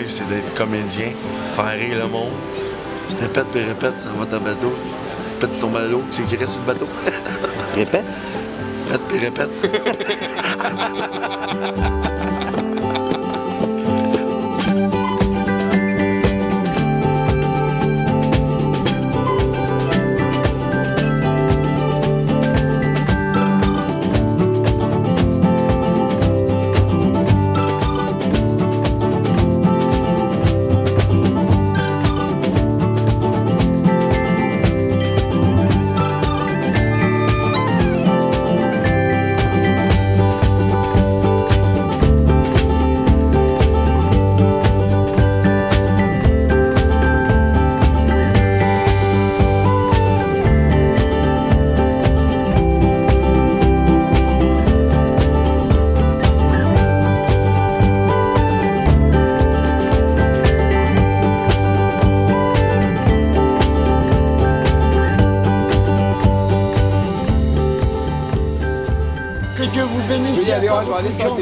rêve, c'est d'être comédien, faire rire le monde. Je te pète et répète, ça va ton bateau. Pète ton ballot, tu écris sur le bateau. Répète. Pète puis répète. Que Dieu vous bénisse,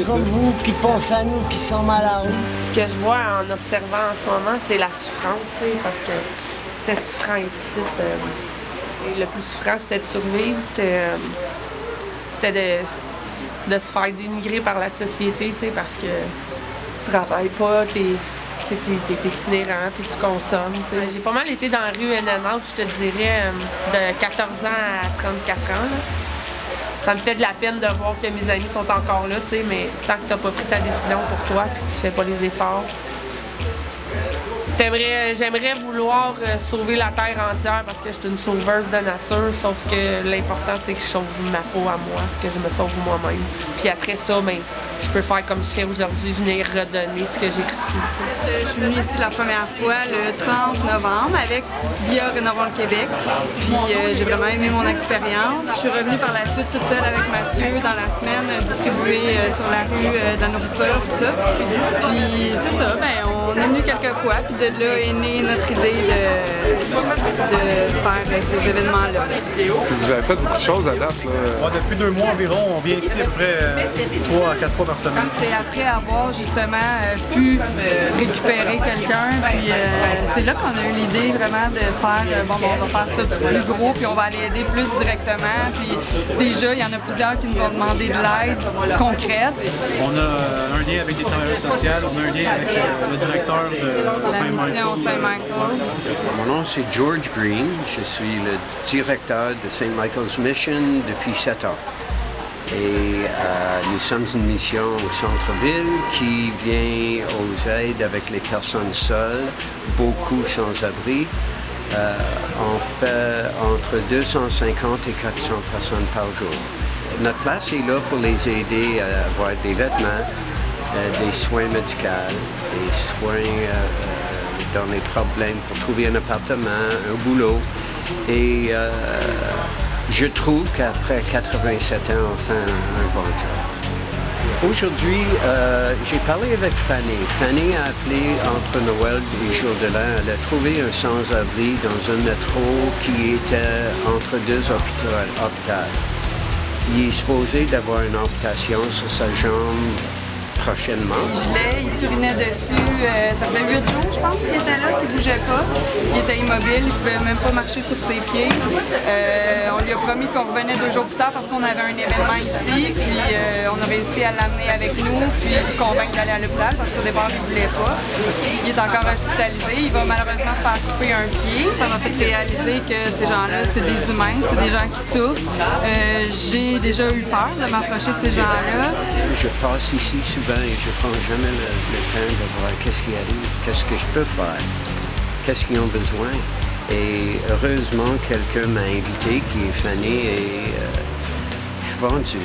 comme vous, qui pensent à nous, qui sont mal à nous. Ce que je vois en observant en ce moment, c'est la souffrance, tu sais, parce que c'était souffrant ici. Et le plus souffrant, c'était de survivre, c'était de se faire dénigrer par la société, tu sais, parce que tu travailles pas, t'es itinérant, puis tu consommes. T'sais. J'ai pas mal été dans la rue NNA, je te dirais, de 14 ans à 34 ans. Là. Ça me fait de la peine de voir que mes amis sont encore là, mais tant que tu n'as pas pris ta décision pour toi et que tu fais pas les efforts. J'aimerais vouloir sauver la Terre entière parce que je suis une sauveuse de nature, sauf que l'important, c'est que je sauve ma peau à moi, que je me sauve moi-même. Puis après ça, je peux faire comme je fais aujourd'hui, venir redonner ce que j'ai reçu. Je suis venue ici la première fois le 30 novembre via Rénovons le Québec. Puis j'ai vraiment aimé mon expérience. Je suis revenue par la suite toute seule avec Mathieu dans la semaine, distribuer sur la rue de la nourriture, tout ça. Puis c'est ça, on est venu quelques fois, puis de là est née notre idée de faire ces événements-là. Vous avez fait beaucoup de choses à date. Là. Depuis 2 mois environ, on vient ici à peu près 3 à 4 fois par semaine. C'est après avoir justement pu récupérer quelqu'un, puis c'est là qu'on a eu l'idée vraiment de faire, on va faire ça plus gros, puis on va aller aider plus directement. Puis déjà, il y en a plusieurs qui nous ont demandé de l'aide concrète. On a un lien avec des travailleurs sociaux, on a un lien avec le directeur de Saint-Michael. Mon nom c'est George Green, je suis le directeur de St. Michael's Mission depuis 7 ans. Et nous sommes une mission au centre-ville qui vient aux aides avec les personnes seules, beaucoup sans-abri. On fait entre 250 et 400 personnes par jour. Notre place est là pour les aider à avoir des vêtements, des soins médicaux, des soins dans les problèmes pour trouver un appartement, un boulot. Et je trouve qu'après 87 ans, on fait un bon job. Aujourd'hui, j'ai parlé avec Fanny. Fanny a appelé entre Noël et Jour de l'An. Elle a trouvé un sans-abri dans un métro qui était entre 2 hôpitaux. Il est supposé d'avoir une amputation sur sa jambe prochainement. Il surinait dessus. Ça faisait 8 jours, je pense, qu'il était là, qu'il ne bougeait pas. Il était immobile, il ne pouvait même pas marcher sur ses pieds. On lui a promis qu'on revenait 2 jours plus tard parce qu'on avait un événement ici. Puis on a réussi à l'amener avec nous, puis le convaincre d'aller à l'hôpital parce qu'au départ, il ne voulait pas. Il est encore hospitalisé. Il va malheureusement se faire couper un pied. Ça m'a fait réaliser que ces gens-là, c'est des humains, c'est des gens qui souffrent. J'ai déjà eu peur de m'approcher de ces gens-là. Je passe ici souvent et je prends jamais le temps de voir qu'est-ce qui arrive, qu'est-ce que je peux faire, qu'est-ce qu'ils ont besoin. Et heureusement, quelqu'un m'a invité, qui est Fanny, et je suis vendu.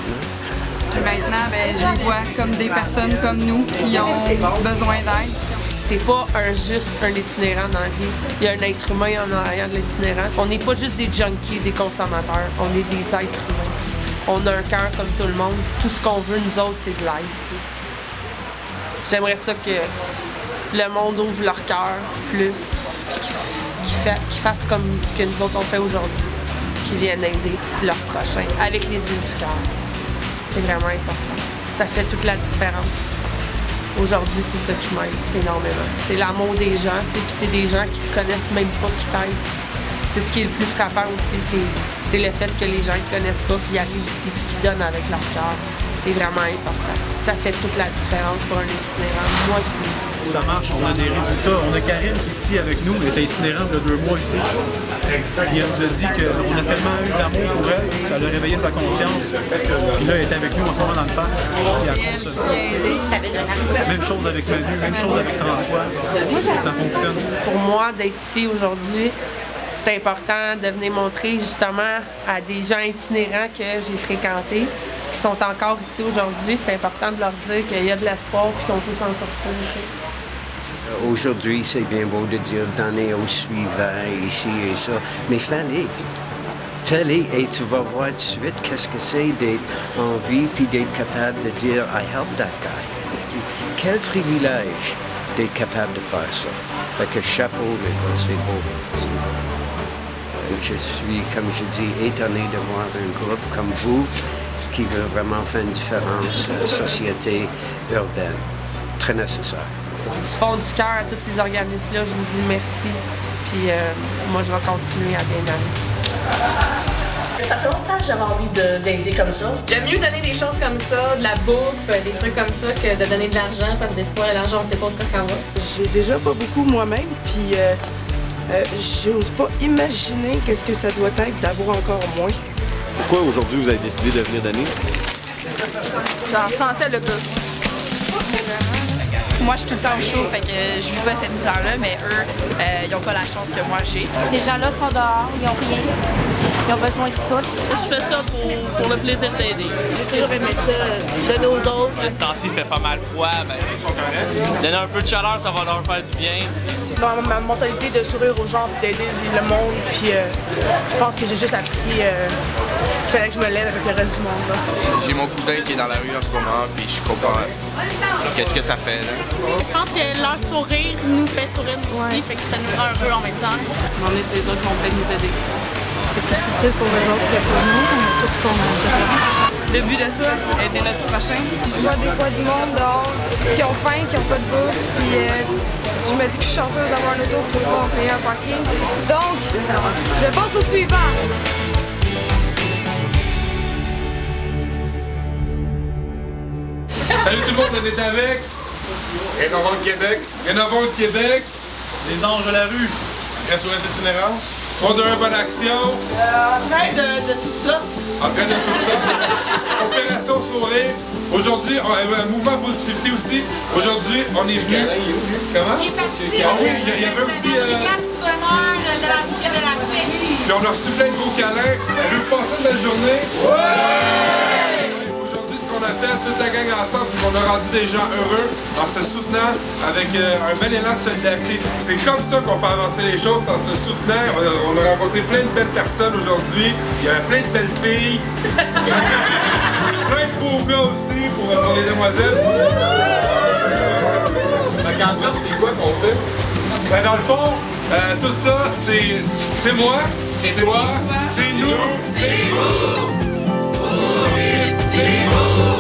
Et maintenant, je vois comme des personnes comme nous qui ont besoin d'aide. T'es pas juste un itinérant dans la vie. Il y a un être humain en arrière de l'itinérant. On n'est pas juste des junkies, des consommateurs. On est des êtres humains. On a un cœur comme tout le monde. Tout ce qu'on veut, nous autres, c'est de l'aide. J'aimerais ça que le monde ouvre leur cœur plus, qu'ils fassent comme que nous autres on fait aujourd'hui, qu'ils viennent aider leur prochain avec les yeux du cœur. C'est vraiment important. Ça fait toute la différence. aujourd'hui, c'est ça qui m'aide énormément. C'est l'amour des gens, puis c'est des gens qui ne connaissent même pas qui t'aident. C'est ce qui est le plus frappant aussi, c'est le fait que les gens qui ne connaissent pas, qui arrivent ici, puis qui donnent avec leur cœur. C'est vraiment important. Ça fait toute la différence pour un itinérant. Moi, je le dis. Ça marche, on a des résultats. On a Karine qui est ici avec nous, elle était itinérante il y a 2 mois ici. Puis elle nous a dit qu'on a tellement eu d'amour pour elle, ça a réveillé sa conscience. Puis là, elle est avec nous en ce moment dans le parc. Puis elle fonctionne. Même chose avec Manu, même chose avec François. Ça fonctionne. Pour moi, d'être ici aujourd'hui, c'est important de venir montrer justement à des gens itinérants que j'ai fréquentés, qui sont encore ici aujourd'hui. C'est important de leur dire qu'il y a de l'espoir et qu'on peut s'en sortir. Aujourd'hui, c'est bien beau de dire donner au suivant, ici et ça, mais fallait. Fallait, et tu vas voir tout de suite qu'est-ce que c'est d'être en vie puis d'être capable de dire I help that guy. Quel privilège d'être capable de faire ça. Fait que chapeau, mais c'est beau. C'est beau. Je suis, comme je dis, étonné de voir un groupe comme vous qui veut vraiment faire une différence à la société urbaine. Très nécessaire. Du fond du cœur à tous ces organismes-là, je vous dis merci. Puis moi, je vais continuer à bien aller. Ça fait longtemps que j'avais envie d'aider comme ça. J'aime mieux donner des choses comme ça, de la bouffe, des trucs comme ça, que de donner de l'argent, parce que des fois, l'argent, on ne sait pas ce que ça va. J'ai déjà pas beaucoup moi-même, puis j'ose pas imaginer qu'est-ce que ça doit être d'avoir encore moins. Pourquoi aujourd'hui vous avez décidé de venir donner? J'en sentais le peu. Moi, je suis tout le temps au chaud, fait que je vis pas cette misère-là, mais eux, ils n'ont pas la chance que moi j'ai. Ces gens-là sont dehors, ils n'ont rien. Ils ont besoin de tout. Je fais ça pour le plaisir d'aider. J'ai toujours aimé ça, donner aux autres. Ce temps-ci, il fait pas mal froid, ben, donner un peu de chaleur, ça va leur faire du bien. Dans ma mentalité de sourire aux gens, d'aider le monde, puis je pense que j'ai juste appris qu'il fallait que je me lève avec le reste du monde. Là. J'ai mon cousin qui est dans la rue en ce moment, puis je comprends qu'est-ce que ça fait. Là. Je pense que leur sourire nous fait sourire aussi, fait que ça nous rend heureux en même temps. On est c'est les autres qui vont peut-être nous aider. C'est plus utile pour eux autres que pour nous, on a tout ce qu'on a besoin. Le but de ça, aider notre prochain. Je vois des fois du monde dehors qui ont faim, qui n'ont pas de bouffe, puis je me dis que je suis chanceuse d'avoir un auto pour pouvoir payer un parking. Donc, je passe au suivant. Salut tout le monde, on est avec Rénovons le Québec. Rénovons le Québec. Les anges de la rue. SOS Itinérance. 3-2-1 Bonne Action. Entraide de toutes sortes. Entraide de toutes sortes. Opération Sourire. Aujourd'hui, un mouvement positivité aussi. Aujourd'hui, on est venu. Comment? Il est parti. Ah oui, il y avait aussi. Carte du bonheur, de la vie et de la paix. Puis on a reçu plein de gros câlins. Elle veut passer une belle journée. Aujourd'hui, ce qu'on a fait, toute la gang ensemble, c'est qu'on a rendu des gens heureux en se soutenant avec un bel élan de solidarité. C'est comme ça qu'on fait avancer les choses, en se soutenant. On a rencontré plein de belles personnes aujourd'hui. Il y avait plein de belles filles. Plein de beaux gars aussi pour les demoiselles. Fait qu'en sorte, c'est quoi qu'on fait? Ben dans le fond, tout ça, c'est moi, c'est toi, c'est nous, c'est vous. C'est vous.